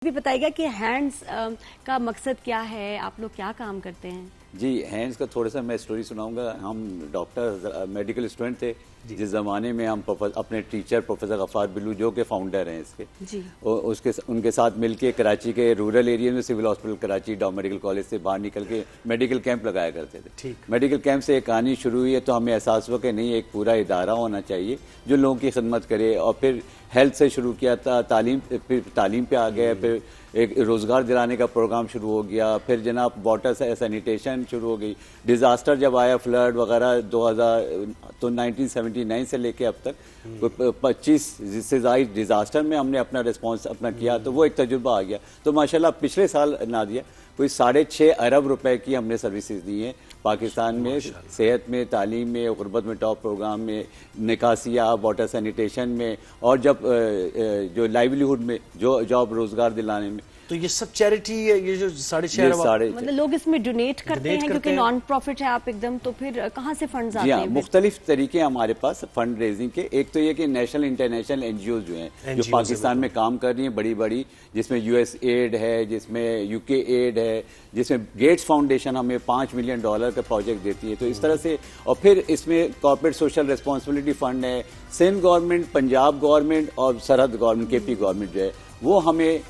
भी बताइएगा कि हैंड्स का मकसद क्या है, आप लोग क्या काम करते हैं? जी, हैंड्स का थोड़ा सा मैं स्टोरी सुनाऊंगा। हम डॉक्टर मेडिकल स्टूडेंट थे जिस ज़माने में हम अपने टीचर प्रोफेसर गफ्फार बिल्लू जो के फाउंडर हैं इसके जी। उनके साथ मिलके कराची के रूरल एरिया में सिविल हॉस्पिटल कराची डॉ मेडिकल कॉलेज से बाहर निकल के मेडिकल कैंप लगाया करते थे। ठीक। मेडिकल कैंप से एक कहानी शुरू हुई है तो हमें एहसास हुआ कि नहीं, एक पूरा इदारा होना चाहिए जो लोगों की खिदमत करे। और फिर हेल्थ से शुरू किया था, तालीम पे आ गया, फिर एक रोजगार दिलाने का प्रोग्राम शुरू हो गया, फिर जनाब वाटर सैनिटेशन शुरू हो गई। डिजास्टर जब आया फ्लड वगैरह 2000 तो 1979 से लेके अब तक 25 से ज़ायद डिजास्टर में हमने अपना रिस्पांस अपना किया, तो वो एक तजुर्बा आ गया। तो माशाल्लाह पिछले साल नादिया कोई 6.5 अरब रुपए की हमने सर्विसेज दी हैं पाकिस्तान में, सेहत में, तालीम में, गुरबत में टॉप प्रोग्राम में, निकासिया, वाटर सैनिटेशन में, और जब जो लाइवलीहुड में जो जॉब रोजगार दिलाने में। तो ये सब चैरिटी है, ये जो 6.5 मतलब लोग इसमें डोनेट करते हैं क्योंकि नॉन प्रॉफिट है आप एकदम, तो फिर कहाँ से फंड्स आते हैं? मुख्तलिफ तरीके हमारे पास फंड रेजिंग के। एक तो ये कि नेशनल इंटरनेशनल एनजीओ जो हैं जो पाकिस्तान में काम कर रही हैं बड़ी बड़ी, जिसमें यूएस एड है, जिसमें यूके एड है, जिसमें गेट्स फाउंडेशन हमें $5 मिलियन का प्रोजेक्ट देती है। तो इस तरह से, और फिर इसमें कॉर्पोरेट सोशल रिस्पॉन्सिबिलिटी फंड है, सिंध गवर्नमेंट, पंजाब गवर्नमेंट और सरहद गवर्नमेंट केपी गवर्नमेंट जो है वो हमें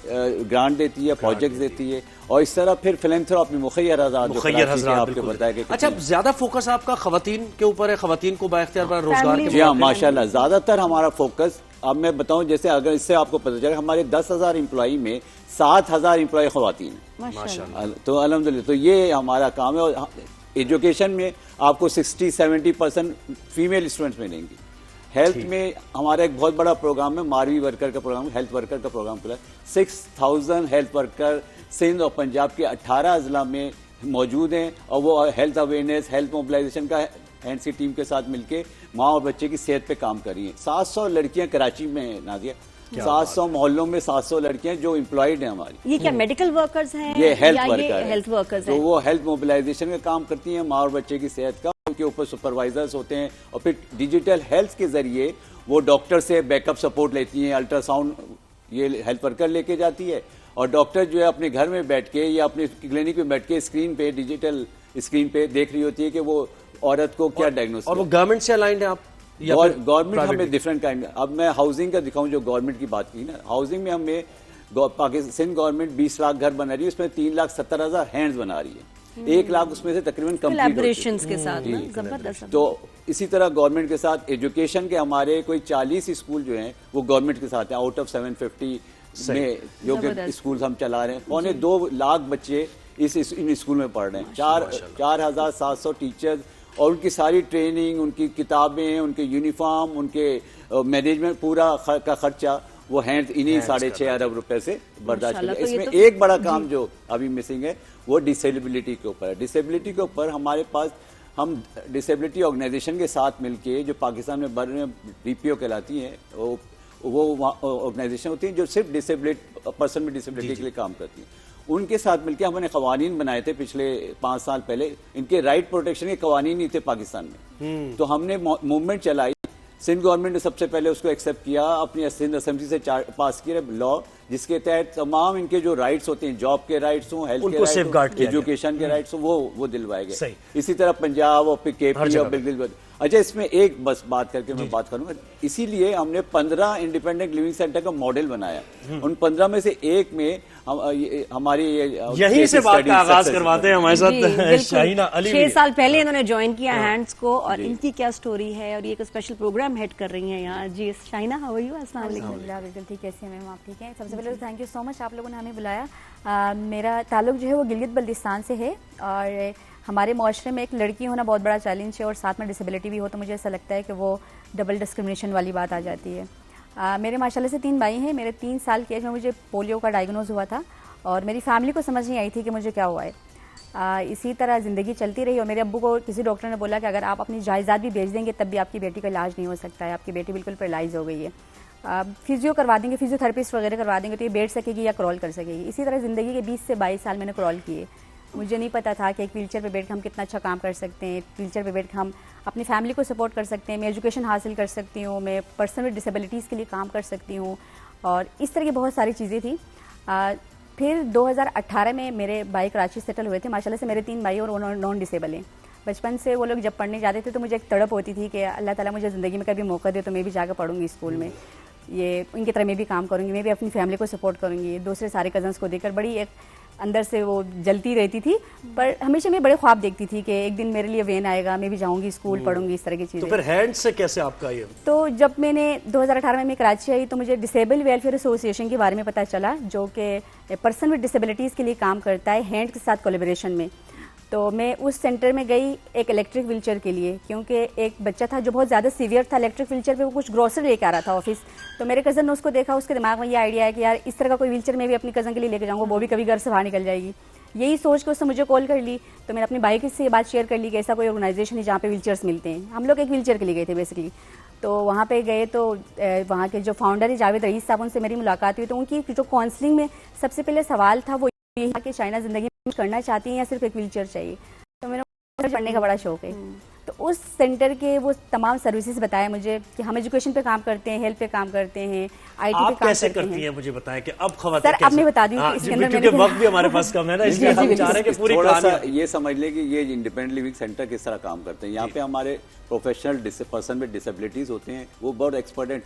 ग्रांट देती है, प्रोजेक्ट देती है। और इस तरह फिर फिलैंथ्रोपी मुखय्यर आपको बताया कि अच्छा, ज्यादा फोकस आपका खवातीन के ऊपर है, खवातीन को बाइख्तियार बना रोजगार के। जी हाँ, माशाल्लाह ज्यादातर हमारा फोकस। अब मैं बताऊं, जैसे अगर इससे आपको पता चले हमारे 10,000 एम्प्लॉई में 7,000 एम्प्लॉई खवातीन है माशाल्लाह। तो अल्हम्दुलिल्लाह, तो ये हमारा काम है। और एजुकेशन में आपको 60-70% फीमेल स्टूडेंट्स मिलेंगी। हेल्थ में हमारा एक बहुत बड़ा प्रोग्राम है, मारवी वर्कर का प्रोग्राम, हेल्थ वर्कर का प्रोग्राम खुला है। 6,000 हेल्थ वर्कर सिंध और पंजाब के 18 अजला में मौजूद हैं, और वो हेल्थ अवेयरनेस, हेल्थ मोबिलाइजेशन का हैंड्स की टीम के साथ मिलके माँ और बच्चे की सेहत पे काम कर रही हैं। 700 लड़कियां कराची में, नादिया 700 मोहल्लों में 700 लड़कियां जो एम्प्लॉयड हैं हमारी। ये क्या मेडिकल वर्कर्स हैं? ये हेल्थ वर्कर्स तो वो हेल्थ मोबिलाइजेशन का काम करती हैं, माँ और बच्चे की सेहत का। उनके ऊपर सुपरवाइजर्स होते हैं, और फिर डिजिटल हेल्थ के जरिए वो डॉक्टर से बैकअप सपोर्ट लेती हैं। अल्ट्रासाउंड ये हेल्थ वर्कर लेके जाती है, और डॉक्टर जो है अपने घर में बैठ के या अपने क्लिनिक में बैठ के स्क्रीन पे, डिजिटल स्क्रीन पे देख रही होती है कि वो औरत को क्या डायग्नोसिस। और वो गवर्नमेंट से अलाइंड है आप? गवर्नमेंट हमें डिफरेंट काइंड। अब मैं हाउसिंग का दिखाऊं, जो गवर्नमेंट की बात की ना, हाउसिंग में हमें पाकिस्तान सिंध गवर्नमेंट 20 लाख घर बना रही है, उसमें 3,70,000 हैंड्स बना रही है। 1 लाख उसमें से तकरीबन कोलैबोरेशंस के साथ ना, जबरदस्त। तो इसी तरह गवर्नमेंट के साथ एजुकेशन के हमारे कोई 40 स्कूल जो हैं वो गवर्नमेंट के साथ हैं, आउट ऑफ 750 में जो स्कूल हम चला रहे हैं। 2.25 लाख बच्चे इन स्कूल में पढ़ रहे हैं, 4,700 टीचर्स, और उनकी सारी ट्रेनिंग, उनकी किताबें, उनके यूनिफॉर्म, उनके मैनेजमेंट पूरा का खर्चा वो हैंड इन्हीं 6.5 अरब रुपए से बर्दाश्त किया। इसमें तो एक बड़ा काम जो अभी मिसिंग है वो डिसेबिलिटी के ऊपर है। डिसेबिलिटी के ऊपर हमारे पास, हम डिसेबिलिटी ऑर्गेनाइजेशन के साथ मिलके, जो पाकिस्तान में बड़े डीपीओ कहलाती हैं, वो ऑर्गेनाइजेशन होती हैं जो सिर्फ डिसेबिलिटी पर्सन में डिसेबिलिटी के लिए काम करती हैं, उनके साथ मिलकर हमने कवानीन बनाए थे पिछले 5 साल पहले। इनके राइट प्रोटेक्शन के कवानीन नहीं थे पाकिस्तान में, तो हमने मूवमेंट चलाई। सिंध गवर्नमेंट ने सबसे पहले उसको एक्सेप्ट किया, अपनी सिंध असेंबली से पास किया लॉ, जिसके तहत तमाम इनके जो राइट्स होते हैं, जॉब के राइट्स हों, हेल्थ के राइट्स, एजुकेशन के राइट्स हों, वो दिलवाए गए। इसी तरह पंजाब और केपी और बिल्कुल। अच्छा, इसमें एक बस बात करके मैं बात करूंगा, इसीलिए हमने 15 इंडिपेंडेंट लिविंग सेंटर का मॉडल बनाया। उन 15 में से एक में हमारी यहीं से बात का आगाज करवाते हैं हमारे साथ शाहीना अली। 6 साल पहले इन्होंने ज्वाइन किया हैंड्स को, और इनकी क्या स्टोरी है, और ये एक स्पेशल प्रोग्राम हेड कर रही हैं यहाँ। जी शाहीना, हाउ आर यू? अस्सलाम वालेकुम। बिल्कुल ठीक, कैसे हैं मैम? आप ठीक हैं? सबसे पहले तो थैंक यू सो मच, आप लोगों ने हमें बुलाया। मेरा ताल्लुक जो है वो गिलगित बल्तिस्तान से है, और हमारे माशरे में एक लड़की होना बहुत बड़ा चैलेंज है, और साथ में डिसेबिलिटी भी हो, तो मुझे ऐसा लगता है कि वो डबल डिस्क्रिमिनेशन वाली बात आ जाती है। मेरे माशाल्लाह से 3 भाई हैं। मेरे 3 साल की एज में मुझे पोलियो का डायग्नोज हुआ था, और मेरी फैमिली को समझ नहीं आई थी कि मुझे क्या हुआ है। इसी तरह ज़िंदगी चलती रही, और मेरे अब्बू को किसी डॉक्टर ने बोला कि अगर आप अपनी जायदाद भी बेच देंगे तब भी आपकी बेटी का इलाज नहीं हो सकता है, आपकी बेटी बिल्कुल पैरालाइज हो गई है। फिजियो करवा देंगे, फिजियोथेरेपिस्ट वगैरह करवा देंगे तो ये बैठ सकेगी या क्रॉल कर सकेगी। इसी तरह ज़िंदगी के 20 से 22 साल मैंने क्रॉल किए। मुझे नहीं पता था कि एक व्हीलचेयर पे बैठ के हम कितना अच्छा काम कर सकते हैं, व्हीलचेयर पे बैठ के हम अपनी फैमिली को सपोर्ट कर सकते हैं, मैं एजुकेशन हासिल कर सकती हूँ, मैं पर्सन विद डिसेबिलिटीज़ के लिए काम कर सकती हूँ, और इस तरह की बहुत सारी चीज़ें थी। फिर 2018 में मेरे भाई कराची सेटल हुए थे। माशाल्लाह से मेरे 3 भाई और वो नॉन डिसेबल हैं। बचपन से वो लोग जब पढ़ने जाते थे तो मुझे एक तड़प होती थी कि अल्लाह ताला मुझे ज़िंदगी में कभी मौका दे तो मैं भी जाकर पढ़ूंगी स्कूल में, ये इनकी तरह मैं भी काम करूंगी, मैं भी अपनी फैमिली को सपोर्ट करूंगी। दूसरे सारे कजन्स को देखकर बड़ी एक अंदर से वो जलती रहती थी, पर हमेशा मैं बड़े ख्वाब देखती थी कि एक दिन मेरे लिए वैन आएगा, मैं भी जाऊंगी स्कूल पढ़ूंगी, इस तरह की चीज़ें। तो फिर हैंड से कैसे आपका ये? तो जब मैंने 2018 में मैं कराची आई तो मुझे डिसेबल वेलफेयर एसोसिएशन के बारे में पता चला, जो कि पर्सन विद डिसेबिलिटीज़ के लिए काम करता है हैंड के साथ कोलेबोरेशन में। तो मैं उस सेंटर में गई एक इलेक्ट्रिक व्हीलचेयर के लिए, क्योंकि एक बच्चा था जो बहुत ज़्यादा सीवियर था इलेक्ट्रिक व्हीलचेयर पे, वो कुछ ग्रोसरी लेके आ रहा था ऑफिस। तो मेरे कज़न ने उसको देखा, उसके दिमाग में ये आइडिया है कि यार इस तरह का कोई व्हीलचेयर मैं भी अपनी कज़न के लिए लेके जाऊँगा, वो भी कभी घर से बाहर निकल जाएगी। यही सोच के उसने मुझे कॉल कर ली। तो मैंने अपनी बाइक से ये बात शेयर कर ली कि ऐसा कोई ऑर्गेनाइजेशन है जहाँ पे व्हीलचेयर्स मिलते हैं। हम लोग एक व्हीलचेयर के लिए गए थे बेसिकली। तो वहाँ पे गए तो वहाँ के जो फाउंडर है जावेद रईस साहब, उनसे मेरी मुलाकात हुई। तो उनकी जो काउंसलिंग में सबसे पहले सवाल था वो ये कि शाइना ज़िंदगी में करना चाहती हैं या सिर्फ एक व्हीलचेयर चाहिए। तो मेरा पढ़ने का बड़ा शौक है। तो उस सेंटर के वो तमाम सर्विसेज बताया मुझे कि हम एजुकेशन पे काम करते हैं, हेल्थ पे काम करते हैं, आईटी पे काम करते हैं। आप कैसे करती हैं मुझे बताएं कि अब खवातीन सर अब मैं बता दूं कि इसके अंदर क्योंकि वक्त भी हमारे पास कम है ना, इसलिए हम चाह रहे हैं कि पूरी थोड़ा सा कहानी ये समझ ले कि ये इंडिपेंडेंट लिविंग सेंटर किस तरह काम करते हैं। यहाँ पे हमारे प्रोफेशनल पर्सन विद डिसेबिलिटीज होते हैं, वो बहुत एक्सपर्ट एंड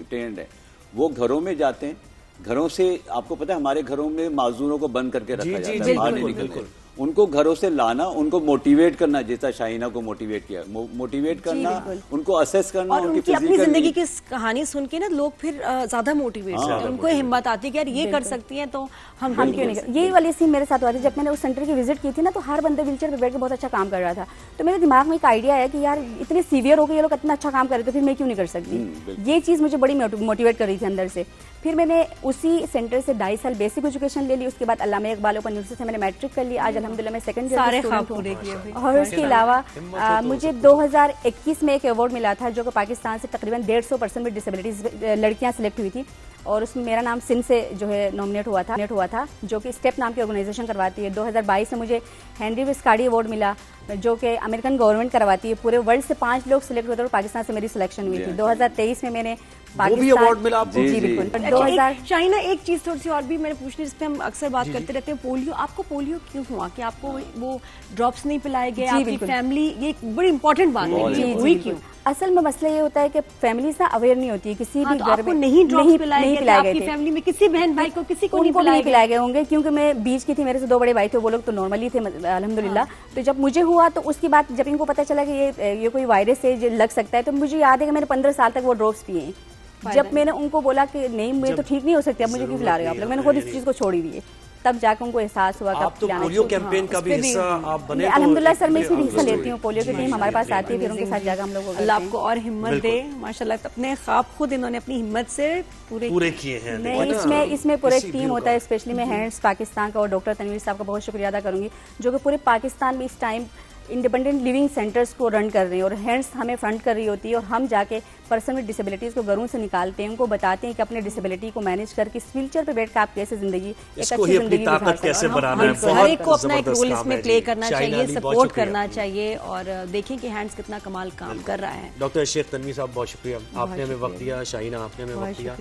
ट्रेंड है। वो घरों में जाते हैं, घरों से आपको पता है हमारे घरों में माजूरों को बंद करके रखा जाता है, बाहर नहीं निकलते। उनको घरों से लाना, उनको मोटिवेट करना, जैसा शाइना को मोटिवेट किया, मोटिवेट करना, उनको असेस करना, और उनकी अपनी जिंदगी की कहानी सुन के ना लोग फिर ज्यादा मोटिवेट होते हैं, उनको हिम्मत आती है कि यार ये कर सकती हैं तो हम क्यों नहीं। यही वाली सीन मेरे साथ हुआ था जब मैंने उस सेंटर की विजिट की थी ना, तो हर बंदा व्हीलचेयर पे बैठ के बहुत अच्छा काम कर रहा था। तो मेरे दिमाग में एक आइडिया है कि यार इतने सीवियर हो गए ये लोग, इतना अच्छा काम कर रहे तो फिर मैं क्यों नहीं कर सकती। ये चीज़ मुझे बड़ी मोटिवेट कर रही थी अंदर से। फिर मैंने उसी सेंटर से 2.5 साल बेसिक एजुकेशन ले ली। उसके बाद अल्लामा इकबाल ओपन यूनिवर्सिटी से मैंने मैट्रिक कर ली। आज अल्हम्दुलिल्लाह मैं सेकंड ईयर सारे ख्वाब पूरे किए। और उसके अलावा मुझे 2021 में एक अवार्ड मिला था, जो कि पाकिस्तान से तकरीबन 150 पर्सन विद डिसेबिलिटीज लड़कियां सिलेक्ट हुई थी, और उसमें मेरा नाम सिंध से जो है नॉमिनेट हुआ था, जो कि स्टेप नाम की ऑर्गेनाइजेशन करवाती है। 2022 में मुझे हेनरी विस्कार्डी अवार्ड मिला, जो कि अमेरिकन गवर्नमेंट करवाती है। पूरे वर्ल्ड से 5 लोग सिलेक्ट हुए थे और पाकिस्तान से मेरी सिलेक्शन हुई थी। 2023 में मैंने वो भी अवार्ड मिला आपको? जी बिल्कुल। 2000 शाइना एक चीज थोड़ी सी और भी मैंने पूछनी, जिस पे हम अक्सर बात करते रहते हैं, पोलियो। आपको पोलियो क्यों हुआ कि आपको वो ड्रॉप्स नहीं पिलाए गए? आपकी फैमिली, ये एक बड़ी इंपॉर्टेंट बात है, हुई क्यों? असल में मसला ये होता है कि फैमिलीज ना अवेयर नहीं होती है, किसी भी घर में नहीं ड्रॉप्स पिलाए गए, आपकी फैमिली में किसी बहन भाई को किसी को नहीं पिलाए गए होंगे, क्योंकि मैं बीच की थी, मेरे से 2 बड़े भाई थे, वो लोग तो नॉर्मली थे अल्हम्दुलिल्लाह। तो जब मुझे हुआ तो उसके बाद जब इनको पता चला कि ये कोई वायरस है जो लग सकता है, तो मुझे याद है कि मैंने 15 साल तक वो ड्रॉप्स पिए हैं। जब मैंने उनको बोला कि नहीं मैं तो ठीक नहीं हो सकती, अब मुझे क्यों पिला रहे हो आप लोग, मैंने खुद इस चीज को छोड़ ही दिए। तब जाकर उनको एहसास हुआ कि आप तो पोलियो कैंपेन का भी हिस्सा आप बने। अल्हम्दुलिल्लाह सर मैं इसमें हिस्सा लेती हूँ। पोलियो की टीम हमारे पास आती है, फिर उनके साथ जाकर हम लोग अल्लाह आपको और हिम्मत दे। माशाल्लाह अपने ख्वाब खुद इन्होंने अपनी हिम्मत से पूरे किए हैं। इसमें पूरे टीम होता है, स्पेशली मैं हैंड्स पाकिस्तान का और डॉक्टर तनवीर साहब का बहुत शुक्रिया अदा करूंगी, जो कि पूरे पाकिस्तान में इस टाइम इंडिपेंडेंट लिविंग सेंटर्स को रन कर रहे हैं, और हैंड्स हमें फंड कर रही होती है, और हम जाके पर्सन विद डिसेबिलिटीज़ को घरों से निकालते हैं, उनको बताते हैं कि अपने डिसेबिलिटी को मैनेज करके इस व्हीलचेयर पे बैठ कर आप कैसे जिंदगी एक अच्छी जिंदगी ताकत कैसे बनाना है। हर एक को अपना एक रोल इसमें प्ले करना चाहिए, सपोर्ट करना चाहिए, और देखें कि हैंड्स कितना कमाल काम कर रहा है। डॉक्टर शेख तनवीर साहब बहुत शुक्रिया, आपने हमें वक्त दिया। शाइना आपने हमें वक्त दिया।